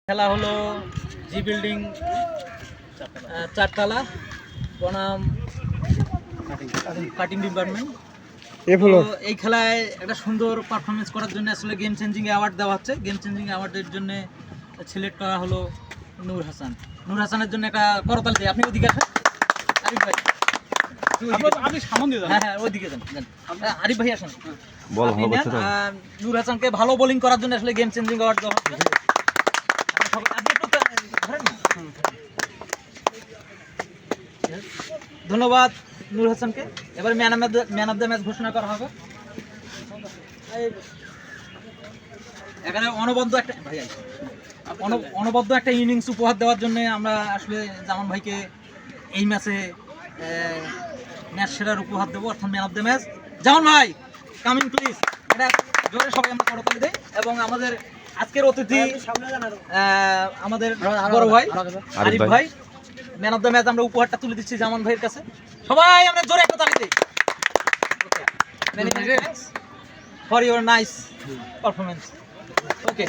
খেলা হলো জি বিল্ডিং চারতলা বনাম কাটিং ডিপার্টমেন্ট। এই খেলায় একটা সুন্দর পারফরমেন্স করার জন্য আসলে গেম চেঞ্জিং অ্যাওয়ার্ড দেওয়া হচ্ছে। গেম চেঞ্জিং অ্যাওয়ার্ডের জন্য সিলেক্ট করা হলো নূর হাসান। নূর হাসানের জন্য একটা করতাল দিই। আপনি ওদিকে আসেন আরিফ ভাই, আপনি সামনে দিয়ে যান। হ্যাঁ ওইদিকে যান। আরিফ ভাই আসেন। নূর হাসানকে ভালো বোলিং করার জন্য আসলে গেম চেঞ্জিং অ্যাওয়ার্ড দেওয়া হচ্ছে। ধন্যবাদ নূর হাসানকে। এবার ম্যান অফ দ্য ম্যাচ ঘোষণা করা হবে। এখানে অনবদ্য একটা ইনিংস উপহার দেওয়ার জন্য আমরা আসলে জামান ভাইকে এই ম্যাচে ম্যাচ সেরার উপহার দেবো, অর্থাৎ ম্যান অফ দ্য ম্যাচ। জামান ভাই কামিং প্লিজ। এটা জোরে সবাই আমরা করতালি দেই। এবং আমাদের আজকের অতিথি আমাদের বড় ভাই আরিফ ভাই, ম্যান অফ দ্য ম্যাচ আমরা উপহারটা তুলে দিচ্ছি জামান ভাইয়ের কাছে। সবাই আমরা জোরে একটা তালি দিই for your nice performance. Okay.